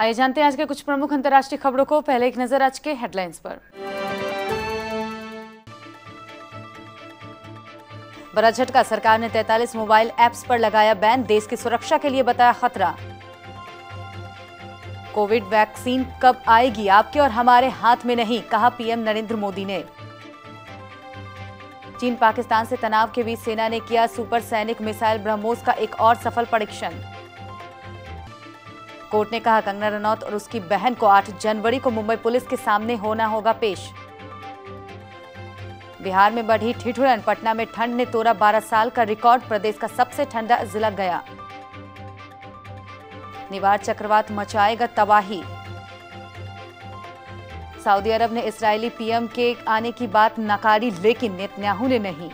आइए जानते हैं आज के कुछ प्रमुख अंतर्राष्ट्रीय खबरों को। पहले एक नजर आज के हेडलाइंस पर। बड़ा झटका, सरकार ने 43 मोबाइल ऐप्स पर लगाया बैन, देश की सुरक्षा के लिए बताया खतरा। कोविड वैक्सीन कब आएगी, आपके और हमारे हाथ में नहीं, कहा पीएम नरेंद्र मोदी ने। चीन पाकिस्तान से तनाव के बीच सेना ने किया सुपरसैनिक मिसाइल ब्रह्मोस का एक और सफल परीक्षण। कोर्ट ने कहा कंगना रनौत और उसकी बहन को 8 जनवरी को मुंबई पुलिस के सामने होना होगा पेश। बिहार में बढ़ी ठिठुरन, पटना में ठंड ने तोड़ा 12 साल का रिकॉर्ड, प्रदेश का सबसे ठंडा जिला गया। निवार चक्रवात मचाएगा तबाही। सऊदी अरब ने इस्राएली पीएम के आने की बात नकारी, लेकिन नेतन्याहू ने नहीं।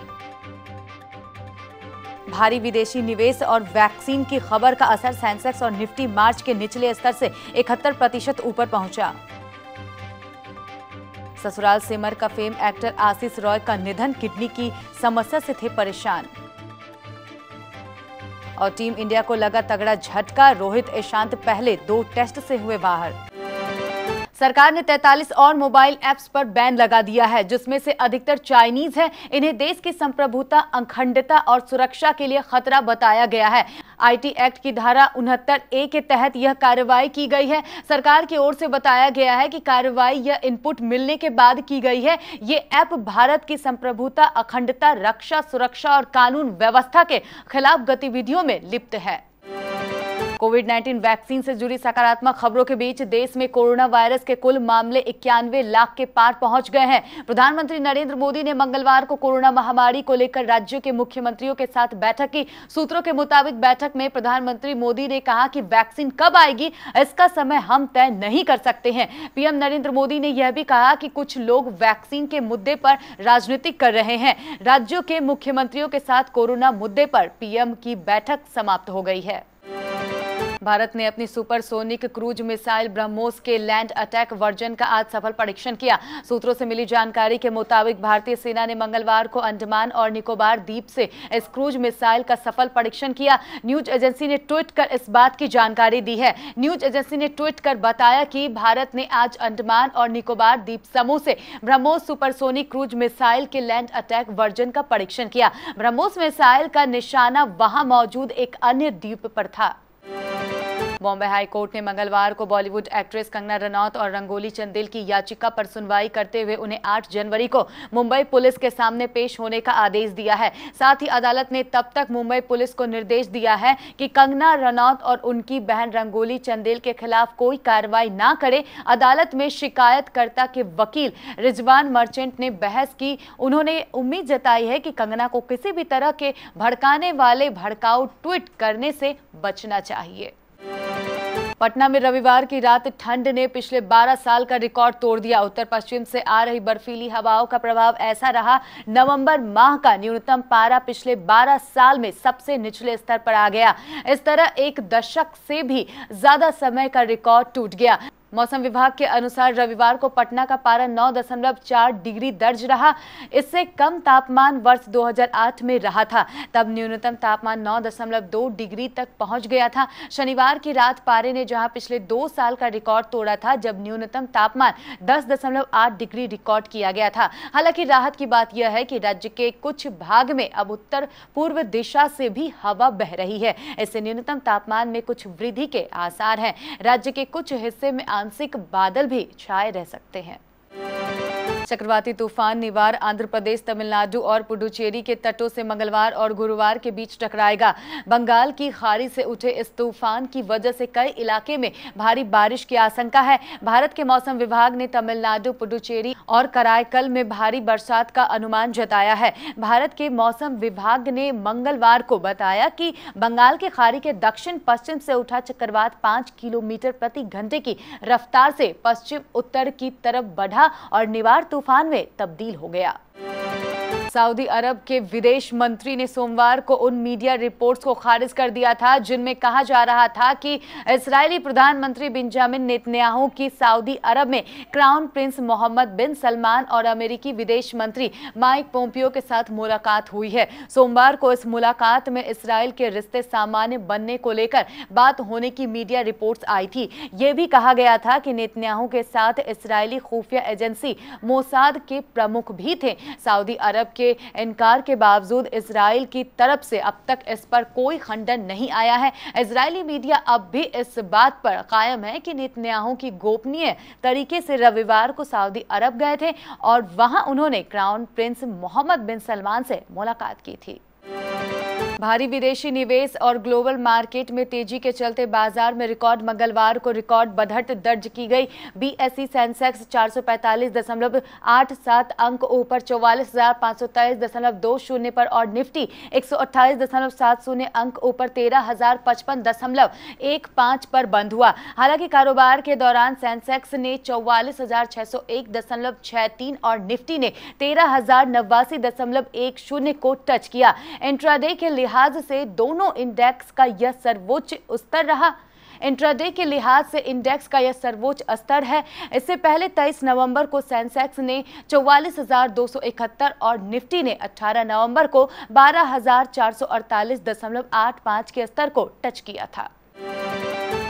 भारी विदेशी निवेश और वैक्सीन की खबर का असर, सेंसेक्स और निफ्टी मार्च के निचले स्तर से 71% ऊपर पहुंचा। ससुराल सिमर का फेम एक्टर आशीष रॉय का निधन, किडनी की समस्या से थे परेशान। और टीम इंडिया को लगा तगड़ा झटका, रोहित ईशांत पहले 2 टेस्ट से हुए बाहर। सरकार ने 43 और मोबाइल ऐप्स पर बैन लगा दिया है, जिसमें से अधिकतर चाइनीज है। इन्हें देश की संप्रभुता, अखंडता और सुरक्षा के लिए खतरा बताया गया है। आईटी एक्ट की धारा 69A के तहत यह कार्रवाई की गई है। सरकार की ओर से बताया गया है कि कार्रवाई यह इनपुट मिलने के बाद की गई है। ये ऐप भारत की संप्रभुता, अखंडता, रक्षा, सुरक्षा और कानून व्यवस्था के खिलाफ गतिविधियों में लिप्त है। कोविड-19 वैक्सीन से जुड़ी सकारात्मक खबरों के बीच देश में कोरोना वायरस के कुल मामले 91 लाख के पार पहुंच गए हैं। प्रधानमंत्री नरेंद्र मोदी ने मंगलवार को कोरोना महामारी को लेकर राज्यों के मुख्यमंत्रियों के साथ बैठक की। सूत्रों के मुताबिक बैठक में प्रधानमंत्री मोदी ने कहा कि वैक्सीन कब आएगी इसका समय हम तय नहीं कर सकते हैं। पीएम नरेंद्र मोदी ने यह भी कहा कि कुछ लोग वैक्सीन के मुद्दे पर राजनीति कर रहे हैं। राज्यों के मुख्यमंत्रियों के साथ कोरोना मुद्दे पर पीएम की बैठक समाप्त हो गई है। भारत ने अपनी सुपरसोनिक क्रूज मिसाइल ब्रह्मोस के लैंड अटैक वर्जन का आज सफल परीक्षण किया। सूत्रों से मिली जानकारी के मुताबिक भारतीय सेना ने मंगलवार को अंडमान और निकोबार द्वीप से इस क्रूज मिसाइल का सफल परीक्षण किया। न्यूज एजेंसी ने ट्वीट कर इस बात की जानकारी दी है। न्यूज एजेंसी ने ट्वीट कर बताया कि भारत ने आज अंडमान और निकोबार द्वीप समूह से ब्रह्मोस सुपरसोनिक क्रूज मिसाइल के लैंड अटैक वर्जन का परीक्षण किया। ब्रह्मोस मिसाइल का निशाना वहां मौजूद एक अन्य द्वीप पर था। बॉम्बे हाई कोर्ट ने मंगलवार को बॉलीवुड एक्ट्रेस कंगना रनौत और रंगोली चंदेल की याचिका पर सुनवाई करते हुए उन्हें 8 जनवरी को मुंबई पुलिस के सामने पेश होने का आदेश दिया है। साथ ही अदालत ने तब तक मुंबई पुलिस को निर्देश दिया है कि कंगना रनौत और उनकी बहन रंगोली चंदेल के खिलाफ कोई कार्रवाई न करे। अदालत में शिकायतकर्ता के वकील रिजवान मर्चेंट ने बहस की। उन्होंने उम्मीद जताई है कि कंगना को किसी भी तरह के भड़काने वाले भड़काऊ ट्वीट करने से बचना चाहिए। पटना में रविवार की रात ठंड ने पिछले 12 साल का रिकॉर्ड तोड़ दिया। उत्तर पश्चिम से आ रही बर्फीली हवाओं का प्रभाव ऐसा रहा, नवंबर माह का न्यूनतम पारा पिछले 12 साल में सबसे निचले स्तर पर आ गया। इस तरह एक दशक से भी ज्यादा समय का रिकॉर्ड टूट गया। मौसम विभाग के अनुसार रविवार को पटना का पारा 9.4 डिग्री दर्ज रहा। इससे कम तापमान वर्ष 2008 में रहा था, तब न्यूनतम तापमान 9.2 डिग्री तक पहुंच गया था। शनिवार की रात पारे ने जहां पिछले 2 साल का रिकॉर्ड तोड़ा था, जब न्यूनतम तापमान 10.8 डिग्री रिकॉर्ड किया गया था। हालांकि राहत की बात यह है कि राज्य के कुछ भाग में अब उत्तर पूर्व दिशा से भी हवा बह रही है। इससे न्यूनतम तापमान में कुछ वृद्धि के आसार हैं। राज्य के कुछ हिस्से में आंशिक बादल भी छाए रह सकते हैं। चक्रवाती तूफान निवार आंध्र प्रदेश, तमिलनाडु और पुडुचेरी के तटों से मंगलवार और गुरुवार के बीच टकराएगा। बंगाल की खाड़ी से उठे इस तूफान की वजह से कई इलाके में भारी बारिश की आशंका है। भारत के मौसम विभाग ने तमिलनाडु, पुडुचेरी और कराईकल में भारी बरसात का अनुमान जताया है। भारत के मौसम विभाग ने मंगलवार को बताया कि बंगाल की खाड़ी के दक्षिण पश्चिम से उठा चक्रवात 5 किलोमीटर प्रति घंटे की रफ्तार से पश्चिम उत्तर की तरफ बढ़ा और निवार तूफान में तब्दील हो गया। सऊदी अरब के विदेश मंत्री ने सोमवार को उन मीडिया रिपोर्ट्स को खारिज कर दिया था जिनमें कहा जा रहा था कि इजरायली प्रधानमंत्री बेंजामिन नेतन्याहू की सऊदी अरब में क्राउन प्रिंस मोहम्मद बिन सलमान और अमेरिकी विदेश मंत्री माइक पोम्पियो के साथ मुलाकात हुई है। सोमवार को इस मुलाकात में इसराइल के रिश्ते सामान्य बनने को लेकर बात होने की मीडिया रिपोर्ट्स आई थी। यह भी कहा गया था कि नेतन्याहू के साथ इसराइली खुफिया एजेंसी मोसाद के प्रमुख भी थे। सऊदी अरब के इनकार के बावजूद इजराइल की तरफ से अब तक इस पर कोई खंडन नहीं आया है। इजरायली मीडिया अब भी इस बात पर कायम है कि नेतन्याहू की गोपनीय तरीके से रविवार को सऊदी अरब गए थे और वहां उन्होंने क्राउन प्रिंस मोहम्मद बिन सलमान से मुलाकात की थी। भारी विदेशी निवेश और ग्लोबल मार्केट में तेजी के चलते बाजार में रिकॉर्ड मंगलवार को रिकॉर्ड बढ़त दर्ज की गई। बीएसई सेंसेक्स 445.87 अंक ऊपर 44,523.20 पर और निफ्टी 128.70 अंक ऊपर 13,055.15 पर बंद हुआ। हालांकि कारोबार के दौरान सेंसेक्स ने 44,601.63 और निफ्टी ने 13,089.10 को टच किया। इंट्राडे के लिहाज से दोनों इंडेक्स का यह सर्वोच्च स्तर रहा। इंट्राडे के लिहाज से इंडेक्स का यह सर्वोच्च स्तर है। इससे पहले 23 नवंबर को सेंसेक्स ने 44,271 और निफ्टी ने 18 नवंबर को 12,448.85 के स्तर को टच किया था।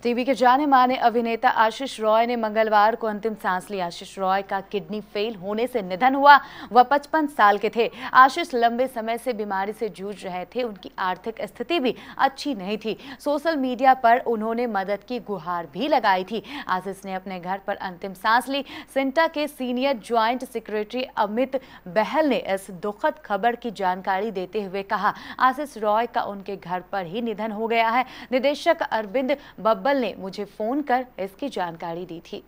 टीवी के जाने माने अभिनेता आशीष रॉय ने मंगलवार को अंतिम सांस ली। आशीष रॉय का किडनी फेल होने से निधन हुआ। वह 55 साल के थे। आशीष लंबे समय से बीमारी से जूझ रहे थे। उनकी आर्थिक स्थिति भी अच्छी नहीं थी। सोशल मीडिया पर उन्होंने मदद की गुहार भी लगाई थी। आशीष ने अपने घर पर अंतिम सांस ली। सिंटा के सीनियर ज्वाइंट सेक्रेटरी अमित बहल ने इस दुखद खबर की जानकारी देते हुए कहा, आशीष रॉय का उनके घर पर ही निधन हो गया है। निदेशक अरविंद बब्बल ने मुझे फोन कर इसकी जानकारी दी थी।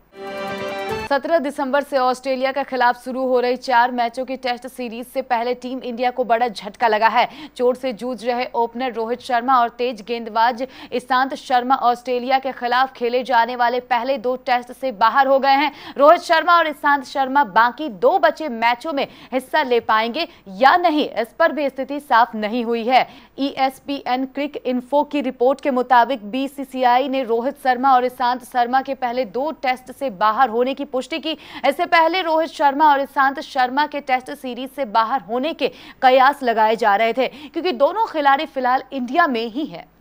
17 दिसंबर से ऑस्ट्रेलिया के खिलाफ शुरू हो रही 4 मैचों की टेस्ट सीरीज से पहले टीम इंडिया को बड़ा झटका लगा है। चोट से जूझ रहे ओपनर रोहित शर्मा और तेज गेंदबाज ईशांत शर्मा ऑस्ट्रेलिया के खिलाफ खेले जाने वाले पहले 2 टेस्ट से बाहर हो गए हैं। रोहित शर्मा और ईशांत शर्मा बाकी 2 बचे मैचों में हिस्सा ले पाएंगे या नहीं, इस पर भी स्थिति साफ नहीं हुई है। ESPN क्रिक इन्फो की रिपोर्ट के मुताबिक BCCI ने रोहित शर्मा और ईशांत शर्मा के पहले 2 टेस्ट से बाहर होने की पुष्टि की। इससे पहले रोहित शर्मा और ईशांत शर्मा के टेस्ट सीरीज से बाहर होने के कयास लगाए जा रहे थे क्योंकि दोनों खिलाड़ी फिलहाल इंडिया में ही हैं।